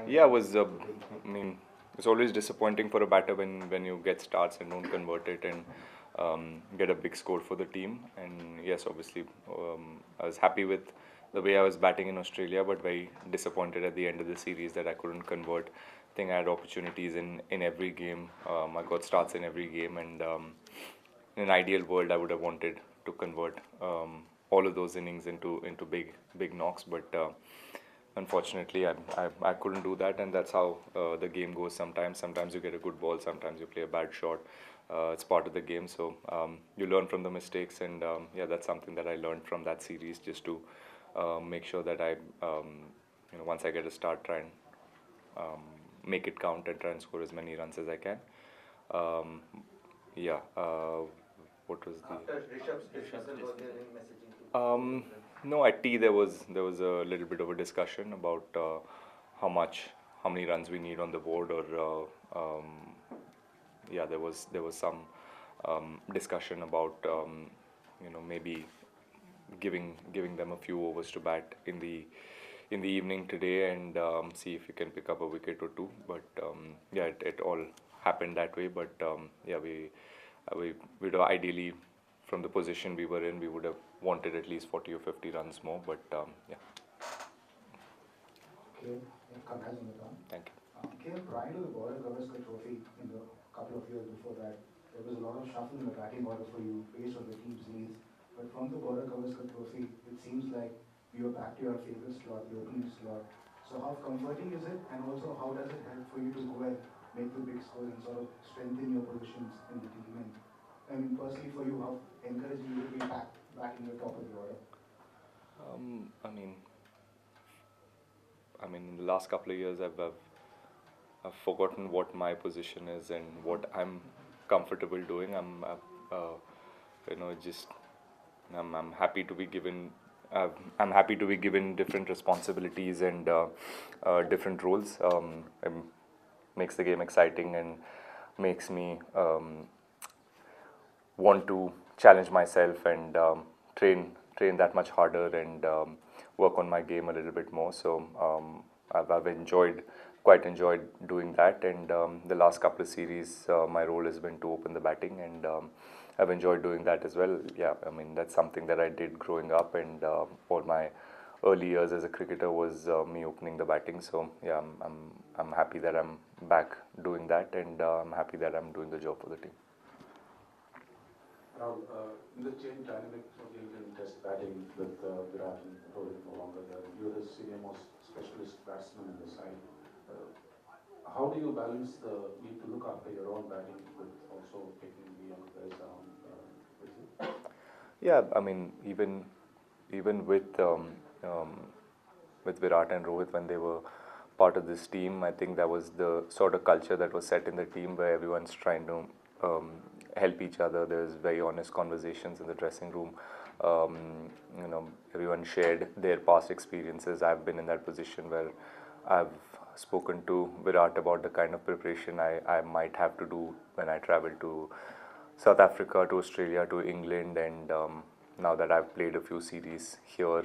Yeah, it was. I mean, it's always disappointing for a batter when you get starts and don't convert it and get a big score for the team. And yes, obviously, I was happy with the way I was batting in Australia, but very disappointed at the end of the series that I couldn't convert. I think I had opportunities in every game. I got starts in every game, and in an ideal world, I would have wanted to convert all of those innings into big knocks, but. Unfortunately, I couldn't do that, and that's how the game goes sometimes. Sometimes you get a good ball, sometimes you play a bad shot. It's part of the game, so you learn from the mistakes, and yeah, that's something that I learned from that series, just to make sure that once I get a start, try and um, make it count and try and score as many runs as I can. Um, yeah, what was the? After Rishabh's dismissal, was there any messaging to No, at tea there was a little bit of a discussion about how much how many runs we need on the board, or yeah, there was some discussion about maybe giving them a few overs to bat in the evening today, and see if we can pick up a wicket or two. But yeah, it all happened that way. But yeah, we would have ideally, from the position we were in, we would have wanted at least 40 or 50 runs more. But yeah, Okay, congrats on the run. thank you. Okay, prior to the Border Gavaskar Trophy, in the couple of years before that, there was a lot of shuffle in the batting order for you based on the team's needs. But from the Border Gavaskar Trophy, it seems like you are back to your favorite slot, the opening slot. So how comforting is it, and also how does it help for you to go and make the big scores and sort of strengthen your positions in the team? And I mean, personally for you, how encouraging will it be back in the top of the order? Um, I mean, in the last couple of years, I've forgotten what my position is and what I'm comfortable doing. Just I'm happy to be given. I'm happy to be given different responsibilities and different roles. It makes the game exciting and makes me want to challenge myself and train that much harder and work on my game a little bit more. So I've quite enjoyed doing that. And the last couple of series, my role has been to open the batting, and I've enjoyed doing that as well. Yeah, I mean, that's something that I did growing up, and all my early years as a cricketer was me opening the batting. So yeah, I'm happy that I'm back doing that, and I'm happy that I'm doing the job for the team. Now, in the change dynamic of the Indian Test batting with Virat and Rohit no longer there, you're the senior most specialist batsman in the side. How do you balance the need to look after your own batting with also taking the young guys around with you? Yeah, I mean, even with Virat and Rohit, when they were part of this team, I think that was the sort of culture that was set in the team, where everyone's trying to help each other. There's very honest conversations in the dressing room. Everyone shared their past experiences. I've been in that position where I've spoken to Virat about the kind of preparation I might have to do when I travel to South Africa, to Australia, to England, and now that I've played a few series here,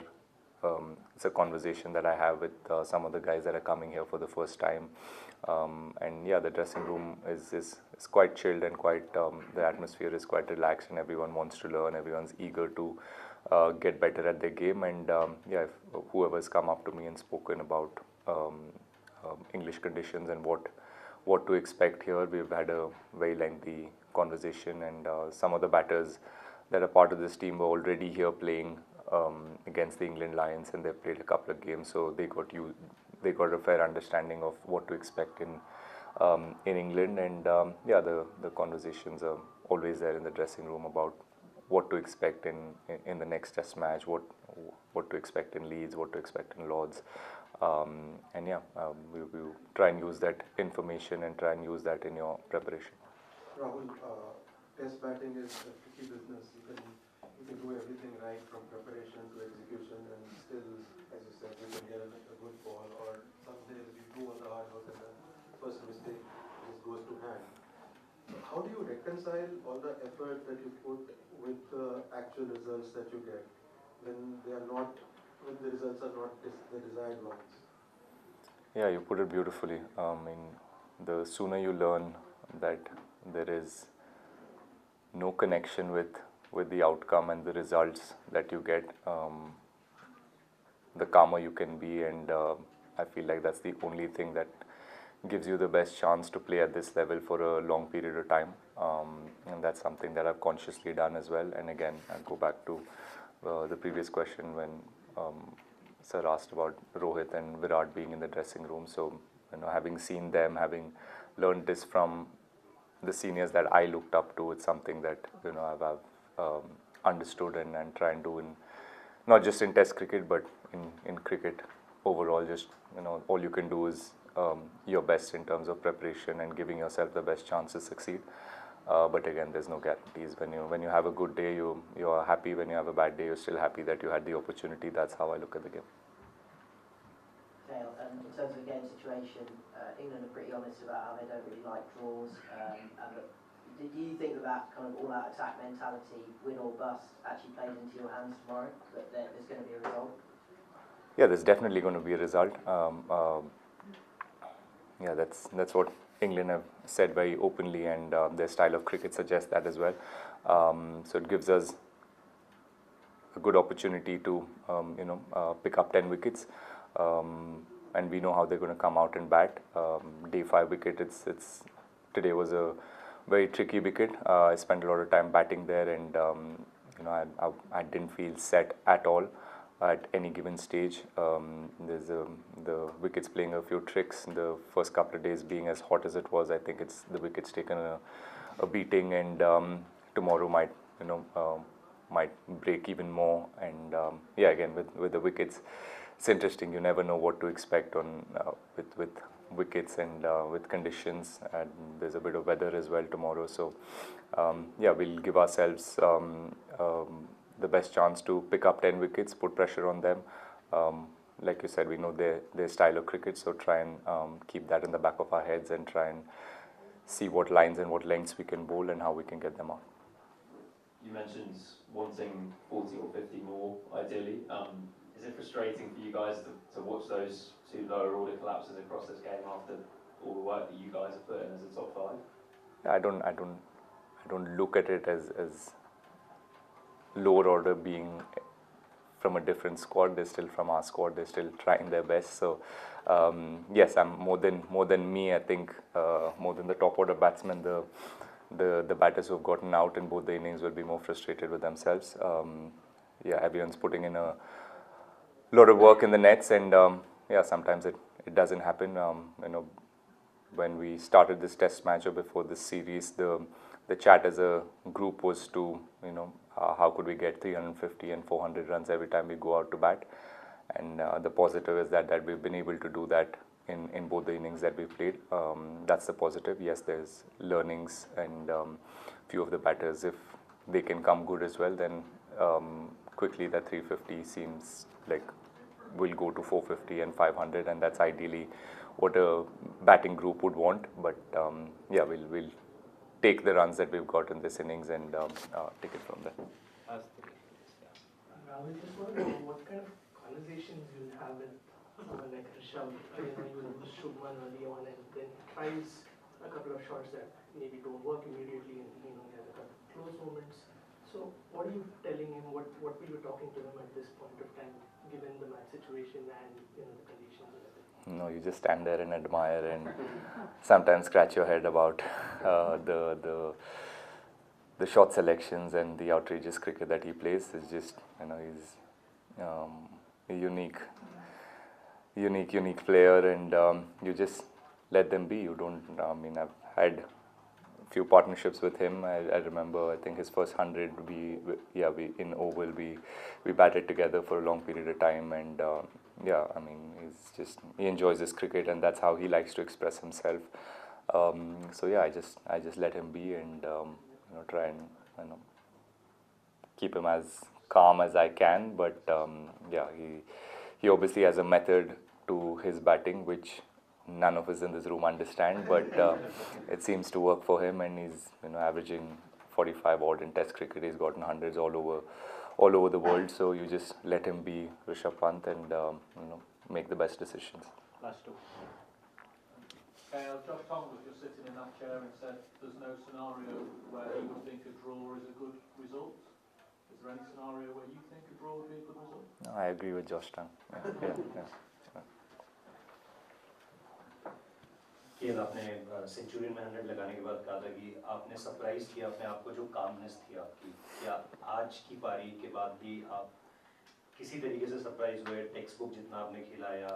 it's a conversation that I have with some of the guys that are coming here for the first time. And yeah, the dressing room is quite chilled, and quite the atmosphere is quite relaxed, and everyone wants to learn. Everyone's eager to get better at their game, and yeah, if whoever's come up to me and spoken about English conditions and what to expect here, we've had a very lengthy conversation, and some of the batters that are part of this team were already here playing against the England Lions, and they've played a couple of games, so they got a fair understanding of what to expect in England. And yeah, the conversations are always there in the dressing room about what to expect in the next Test match, what to expect in Leeds, what to expect in Lords. And yeah, we try and use that information and try and use that in your preparation. Rahul, test batting is a tricky business. You can do everything right from preparation to execution, and still, as you said, you can get a good ball, or some days you do all the hard work and the first mistake just goes to hand. How do you reconcile all the effort that you put with the actual results that you get when the results are not the desired ones? Yeah, you put it beautifully. I mean, the sooner you learn that there is no connection with the outcome and the results that you get, the calmer you can be, and I feel like that's the only thing that gives you the best chance to play at this level for a long period of time, and that's something that I've consciously done as well. And again, I'll go back to the previous question when Sir asked about Rohit and Virat being in the dressing room. So, having seen them, having learned this from the seniors that I looked up to, it's something that I've understood and try and do in not just in Test cricket but in cricket overall. Just all you can do is your best in terms of preparation and giving yourself the best chance to succeed. But again, there's no guarantees. When you have a good day, you are happy. When you have a bad day, you're still happy that you had the opportunity. That's how I look at the game. Dale, in terms of the game situation, England are pretty honest about how they don't really like draws. Do you think that kind of all-out attack mentality, win or bust, actually plays into your hands tomorrow? That there's going to be a result? Yeah, there's definitely going to be a result. Yeah, that's what England have said very openly, and their style of cricket suggests that as well. So it gives us a good opportunity to pick up 10 wickets, and we know how they're going to come out and bat. Day 5 wicket, it's today was a very tricky wicket. I spent a lot of time batting there, and I didn't feel set at all at any given stage. There's the wicket's playing a few tricks. The first couple of days being as hot as it was, I think the wicket's taken a beating, and tomorrow might break even more. And yeah, again with the wickets, it's interesting. You never know what to expect on with wickets and with conditions, and there's a bit of weather as well tomorrow. So yeah, we'll give ourselves the best chance to pick up 10 wickets, put pressure on them. Like you said, we know their style of cricket, so try and keep that in the back of our heads and try and see what lines and what lengths we can bowl and how we can get them out. You mentioned wanting 40 or 50 more, ideally. Is it frustrating for you guys to watch those two lower order collapses across this game after all the work that you guys have put in as a top 5? I don't look at it as lower order being from a different squad. They're still from our squad. They're still trying their best. So yes, I'm more than me. I think more than the top order batsmen, the batters who have gotten out in both the innings will be more frustrated with themselves. Yeah, everyone's putting in a lot of work in the nets, and yeah, sometimes it doesn't happen. When we started this test match or before this series, the chat as a group was to how could we get 350 and 400 runs every time we go out to bat, and the positive is that we've been able to do that in both the innings that we played. That's the positive. Yes, there's learnings, and few of the batters, if they can come good as well, then quickly that 350 seems like will go to 450 and 500, and that's ideally what a batting group would want. But yeah, we'll take the runs that we've got in this innings and take it from there. Rahul, just want to know what kind of conversations you'll have with someone like Rishabh. You lose Shubman early on, and then he tries a couple of shots that maybe don't work immediately, and he has a couple of close moments. So what are you telling him? What were you talking to him at this point of time, given the match situation and the conditions and everything? No, you just stand there and admire, and sometimes scratch your head about the shot selections and the outrageous cricket that he plays. It's just he's a unique player, and you just let them be. You don't. I've had few partnerships with him. I remember, I think his first 100, we in Oval we batted together for a long period of time, and yeah, he enjoys his cricket, and that's how he likes to express himself. So yeah, I just let him be, and try and keep him as calm as I can. But yeah, he obviously has a method to his batting which none of us in this room understand, but it seems to work for him, and he's averaging 45 odd in Test cricket. He's gotten hundreds all over the world. So you just let him be Rishabh Pant and make the best decisions. last two. Josh Tom was just sitting in that chair and said there's no scenario where he would think a draw is a good result. Is there any scenario where you think a draw would be a good result? No, I agree with Josh Tang. Yeah. KL आपने Centurion में 100 लगाने के बाद कहा था कि आपने surprise किया अपने आप को, जो कामनेस थी आपकी, क्या आज की पारी के बाद भी आप किसी तरीके से सरप्राइज हुए? टेक्स्ट बुक जितना आपने खेला या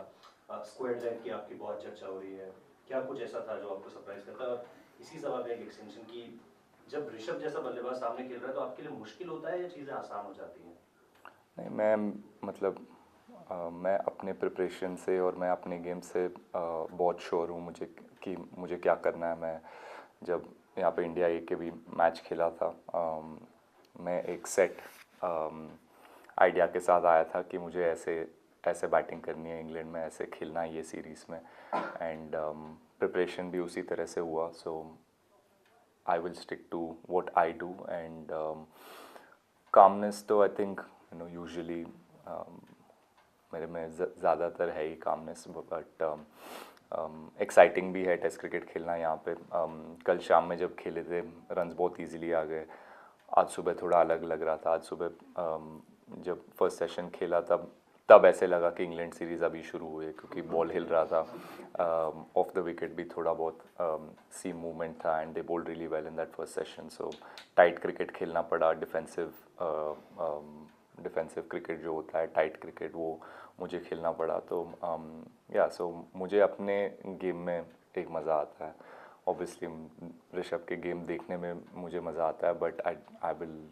स्क्वाड ड्राइव की आपकी बहुत चर्चा हो रही है, क्या कुछ ऐसा था जो आपको सरप्राइज करता? और इसी सवाल का एक एक्सटेंशन की जब ऋषभ जैसा बल्लेबाज सामने खेल रहा है तो आपके लिए मुश्किल होता है या चीज़ें आसान हो जाती हैं? नहीं, मैं अपने प्रिपरेशन से और मैं अपने गेम से बहुत श्योर हूँ मुझे क्या करना है. मैं जब यहाँ पे इंडिया ए के भी मैच खेला था, मैं एक सेट आइडिया के साथ आया था कि मुझे ऐसे बैटिंग करनी है, इंग्लैंड में ऐसे खेलना है ये सीरीज़ में, एंड प्रिपरेशन भी उसी तरह से हुआ. So I will stick to what I do. And calmness तो आई थिंक यूजुअली मेरे में ज़्यादातर है ही कामनेस, बट एक्साइटिंग भी है टेस्ट क्रिकेट खेलना यहाँ पे. कल शाम में जब खेले थे रन्स बहुत इजीली आ गए. आज सुबह थोड़ा अलग लग रहा था. आज सुबह जब फर्स्ट सेशन खेला तब ऐसे लगा कि इंग्लैंड सीरीज़ अभी शुरू हुई है, क्योंकि बॉल हिल रहा था. ऑफ द विकेट भी थोड़ा बहुत सीम मूवमेंट था, and they bowled really well in that first session. So tight cricket खेलना पड़ा. डिफेंसिव क्रिकेट जो होता है, टाइट क्रिकेट, वो मुझे खेलना पड़ा. तो सो मुझे अपने गेम में एक मज़ा आता है. ऑब्वियसली ऋषभ के गेम देखने में मुझे मज़ा आता है, but I will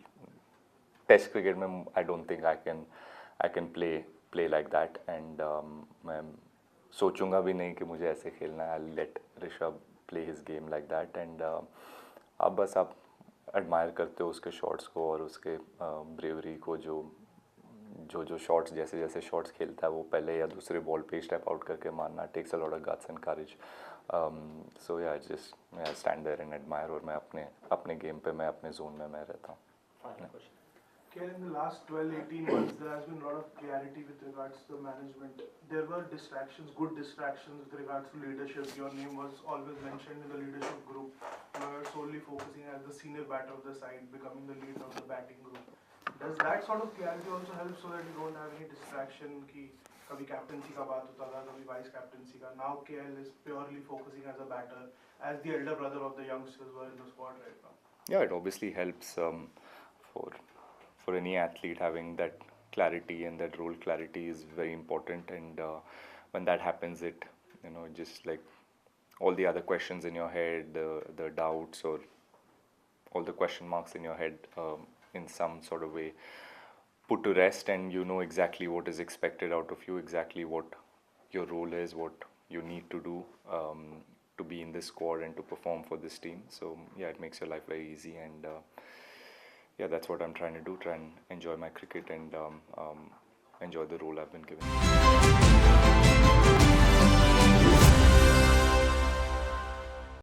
test cricket में I don't think I can play like that. And मैं सोचूंगा भी नहीं कि मुझे ऐसे खेलना है. I let Rishabh play his game like that. And आप एडमायर करते हो उसके शॉट्स को और उसके ब्रेवरी को, जो शॉट्स जैसे शॉट्स खेलता है वो पहले या दूसरे बॉल पे स्टेप आउट करके मारना. Takes a lot of guts and courage. So just stand there and admire. और मैं अपने गेम पे, मैं अपने जोन में मैं रहता हूँ. Final question. Okay, in the last 12-18 months, there has been a lot of clarity with regards to the management. There were distractions, good distractions with regards to leadership. Your name was always mentioned in the leadership group. You were solely focusing as the senior batter of the side, becoming the leader of the batting group. Does that sort of clarity also help so that you don't have any distraction कि कभी captaincy का बात होता था, कभी vice captaincy का? Now KL is purely focusing as a batter, as the elder brother of the youngsters who are in the squad right now. Yeah, it obviously helps for any athlete. Having that clarity and that role clarity is very important, and when that happens, it just like all the other questions in your head, the doubts or all the question marks in your head, in some sort of way put to rest, and you know exactly what is expected out of you, exactly what your role is, what you need to do to be in this squad and to perform for this team. So yeah, it makes your life very easy, and that's what I'm trying to do, try and enjoy my cricket and enjoy the role I've been given.